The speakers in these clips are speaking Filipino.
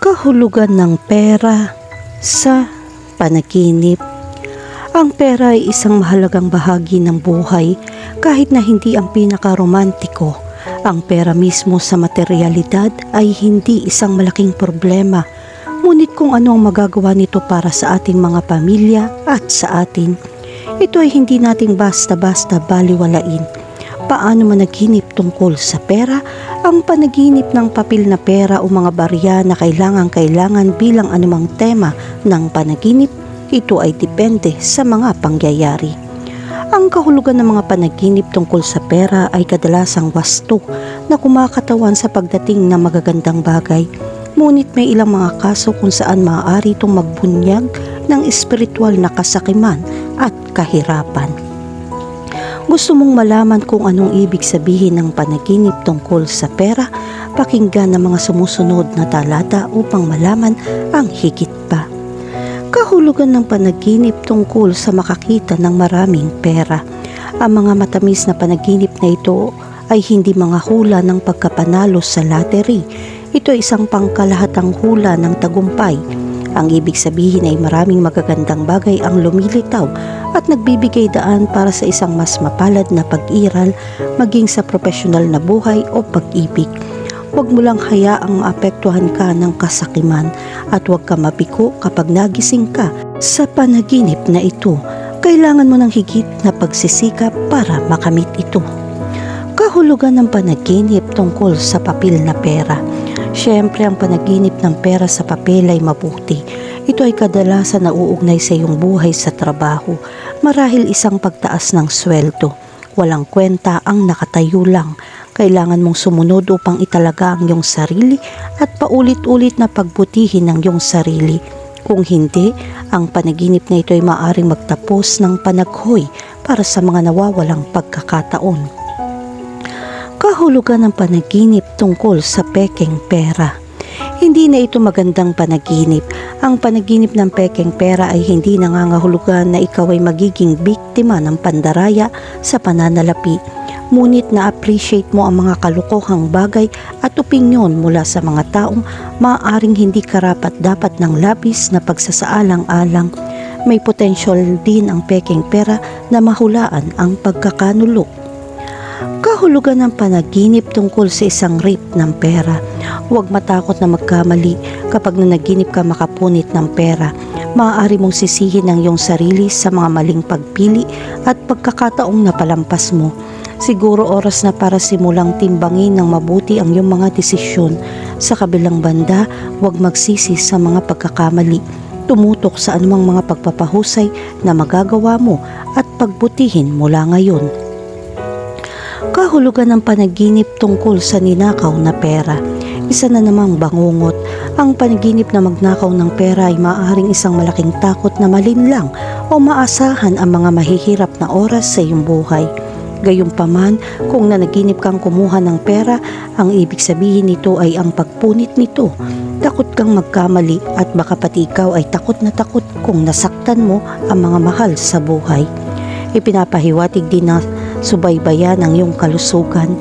Kahulugan ng pera sa panaginip. Ang pera ay isang mahalagang bahagi ng buhay kahit na hindi ang pinakaromantiko. Ang pera mismo sa materyalidad ay hindi isang malaking problema. Ngunit kung ano ang magagawa nito para sa ating mga pamilya at sa atin, ito ay hindi nating basta-basta baliwalain. Paano managinip tungkol sa pera? Ang panaginip ng papel na pera o mga barya na kailangan bilang anumang tema ng panaginip, ito ay depende sa mga pangyayari. Ang kahulugan ng mga panaginip tungkol sa pera ay kadalasang wasto na kumakatawan sa pagdating ng magagandang bagay. Ngunit may ilang mga kaso kung saan maaari itong magbunyag ng espiritual na kasakiman at kahirapan. Gusto mong malaman kung anong ibig sabihin ng panaginip tungkol sa pera? Pakinggan ang mga sumusunod na talata upang malaman ang higit pa. Kahulugan ng panaginip tungkol sa makakita ng maraming pera. Ang mga matamis na panaginip na ito ay hindi mga hula ng pagkapanalo sa lottery. Ito ay isang pangkalahatang hula ng tagumpay. Ang ibig sabihin ay maraming magagandang bagay ang lumilitaw at nagbibigay daan para sa isang mas mapalad na pag-iral maging sa profesional na buhay o pag-ibig. Huwag mo lang hayaang maapektuhan ka ng kasakiman at huwag ka mabiko kapag nagising ka sa panaginip na ito. Kailangan mo ng higit na pagsisikap para makamit ito. Kahulugan ng panaginip tungkol sa papel na pera. Siyempre, ang panaginip ng pera sa papel ay mabuti. Ito ay kadalasan nauugnay sa iyong buhay sa trabaho. Marahil isang pagtaas ng sweldo. Walang kwenta ang nakatayo lang. Kailangan mong sumunod upang italaga ang iyong sarili at paulit-ulit na pagbutihin ang iyong sarili. Kung hindi, ang panaginip na ito ay maaaring magtapos ng panaghoy para sa mga nawawalang pagkakataon. Kahulugan ng panaginip tungkol sa pekeng pera. Hindi na ito magandang panaginip. Ang panaginip ng pekeng pera ay hindi nangangahulugan na ikaw ay magiging biktima ng pandaraya sa pananalapi. Ngunit na-appreciate mo ang mga kalukuhang bagay at opinyon mula sa mga taong maaaring hindi karapat-dapat ng labis na pagsasaalang-alang. May potensyal din ang pekeng pera na mahulaan ang pagkakanulok. Kahulugan ng panaginip tungkol sa isang rape ng pera. Huwag matakot na magkamali kapag nanaginip ka makapunit ng pera. Maaari mong sisihin ang iyong sarili sa mga maling pagpili at pagkakataong napalampas mo. Siguro oras na para simulang timbangin ng mabuti ang iyong mga desisyon. Sa kabilang banda, huwag magsisi sa mga pagkakamali. Tumutok sa anumang mga pagpapahusay na magagawa mo at pagbutihin mula ngayon. Kahulugan ng panaginip tungkol sa ninakaw na pera. Isa na namang bangungot. Ang panaginip na magnakaw ng pera ay maaaring isang malaking takot na malinlang o maasahan ang mga mahihirap na oras sa iyong buhay. Gayunpaman, kung nanaginip kang kumuha ng pera, ang ibig sabihin nito ay ang pagpunit nito. Takot kang magkamali at baka pati ikaw ay takot na takot kung nasaktan mo ang mga mahal sa buhay. Ipinapahiwatig din na subaybayan ang iyong kalusugan.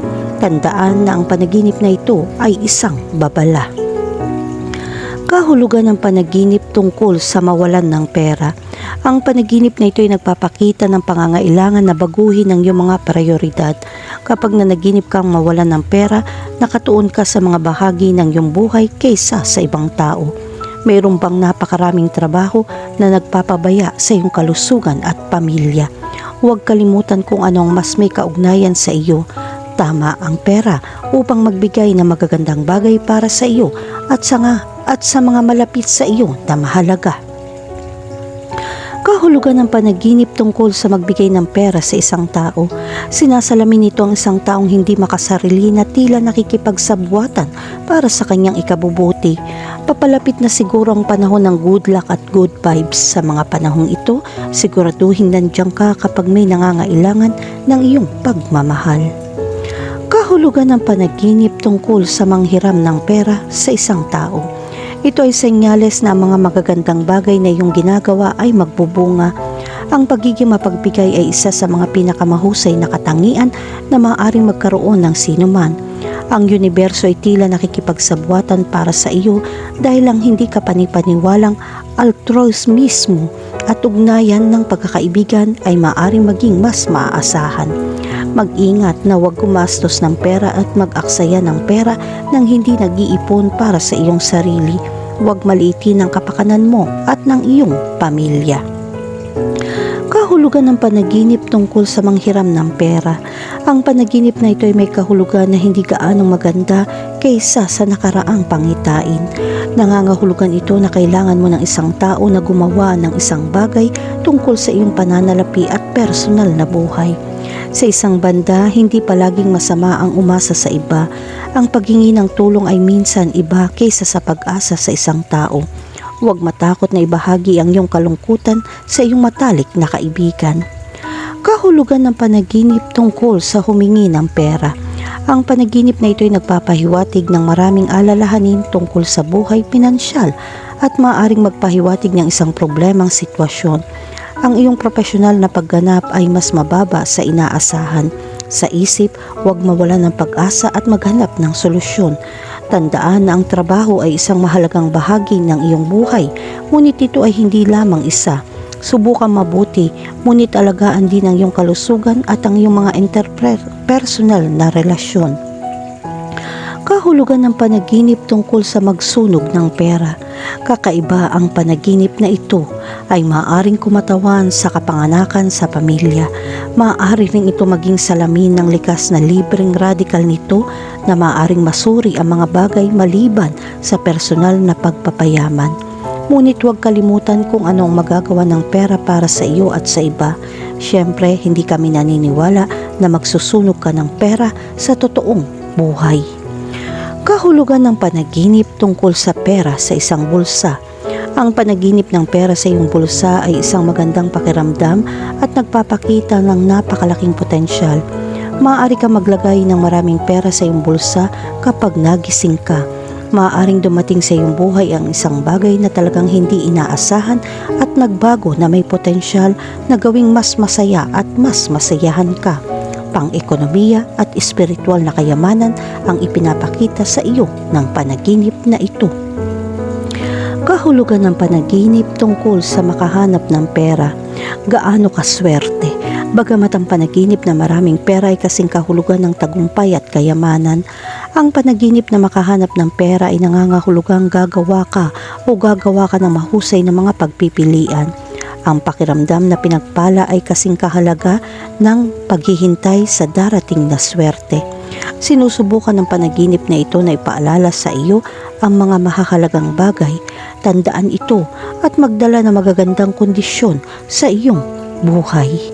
Tandaan na ang panaginip na ito ay isang babala. Kahulugan ng panaginip tungkol sa mawalan ng pera. Ang panaginip na ito ay nagpapakita ng pangangailangan na baguhin ang iyong mga prioridad. Kapag nanaginip kang mawalan ng pera, nakatuon ka sa mga bahagi ng iyong buhay kaysa sa ibang tao. Mayroon bang napakaraming trabaho na nagpapabaya sa iyong kalusugan at pamilya? Huwag kalimutan kung ano ang mas may kaugnayan sa iyo. Tama ang pera upang magbigay ng magagandang bagay para sa iyo at sa mga malapit sa iyo na mahalaga. Kahulugan ng panaginip tungkol sa magbigay ng pera sa isang tao. Sinasalamin nito ang isang taong hindi makasarili na tila nakikipagsabwatan para sa kanyang ikabubuti. Papalapit na siguro ang panahon ng good luck at good vibes. Sa mga panahong ito, siguraduhin nandiyan ka kapag may nangangailangan ng iyong pagmamahal. Kahulugan ng panaginip tungkol sa manghiram ng pera sa isang tao. Ito ay senyales na ang mga magagandang bagay na iyong ginagawa ay magbubunga. Ang pagiging mapagbigay ay isa sa mga pinakamahusay na katangian na maaaring magkaroon ng sinuman. Ang universo ay tila nakikipagsabwatan para sa iyo dahil lang hindi ka panipaniwalang altruismo at ugnayan ng pagkakaibigan ay maaaring maging mas maaasahan. Mag-ingat na huwag gumastos ng pera at mag-aksaya ng pera nang hindi nag-iipon para sa iyong sarili. Huwag maliitin ang kapakanan mo at ng iyong pamilya. Kahulugan ng panaginip tungkol sa manghiram ng pera. Ang panaginip na ito ay may kahulugan na hindi gaanong maganda kaysa sa nakaraang pangitain. Nangangahulugan ito na kailangan mo ng isang tao na gumawa ng isang bagay tungkol sa iyong pananalapi at personal na buhay. Sa isang banda, hindi palaging masama ang umasa sa iba. Ang paghingi ng tulong ay minsan iba kaysa sa pag-asa sa isang tao. Huwag matakot na ibahagi ang iyong kalungkutan sa iyong matalik na kaibigan. Kahulugan ng panaginip tungkol sa humingi ng pera. Ang panaginip na ito ay nagpapahiwatig ng maraming alalahanin tungkol sa buhay pinansyal at maaaring magpahiwatig ng isang problemang sitwasyon. Ang iyong profesional na pagganap ay mas mababa sa inaasahan. Sa isip, huwag mawalan ng pag-asa at maghanap ng solusyon. Tandaan na ang trabaho ay isang mahalagang bahagi ng iyong buhay, ngunit ito ay hindi lamang isa. Subukan mabuti, ngunit alagaan din ang iyong kalusugan at ang iyong mga interpersonal na relasyon. Kahulugan ng panaginip tungkol sa magsunog ng pera. Kakaiba ang panaginip na ito ay maaaring kumatawan sa kapanganakan sa pamilya. Maaari rin ito maging salamin ng likas na libreng radikal nito na maaaring masuri ang mga bagay maliban sa personal na pagpapayaman. Ngunit huwag kalimutan kung ano ang magagawa ng pera para sa iyo at sa iba. Siyempre, hindi kami naniniwala na magsusunog ka ng pera sa totoong buhay. Kahulugan ng panaginip tungkol sa pera sa isang bulsa. Ang panaginip ng pera sa iyong bulsa ay isang magandang pakiramdam at nagpapakita ng napakalaking potensyal. Maaari ka maglagay ng maraming pera sa iyong bulsa kapag nagising ka. Maaaring dumating sa iyong buhay ang isang bagay na talagang hindi inaasahan at nagbago na may potensyal na gawing mas masaya at mas masayahan ka. Pang-ekonomiya at espiritual na kayamanan ang ipinapakita sa iyo ng panaginip na ito. Kahulugan ng panaginip tungkol sa makahanap ng pera. Gaano kaswerte? Bagamat ang panaginip na maraming pera ay kasing kahulugan ng tagumpay at kayamanan, ang panaginip na makahanap ng pera ay nangangahulugang gagawa ka ng mahusay na mga pagpipilian. Ang pakiramdam na pinagpala ay kasing kahalaga ng paghihintay sa darating na swerte. Sinusubukan ng panaginip na ito na ipaalala sa iyo ang mga mahahalagang bagay. Tandaan ito at magdala ng magagandang kondisyon sa iyong buhay.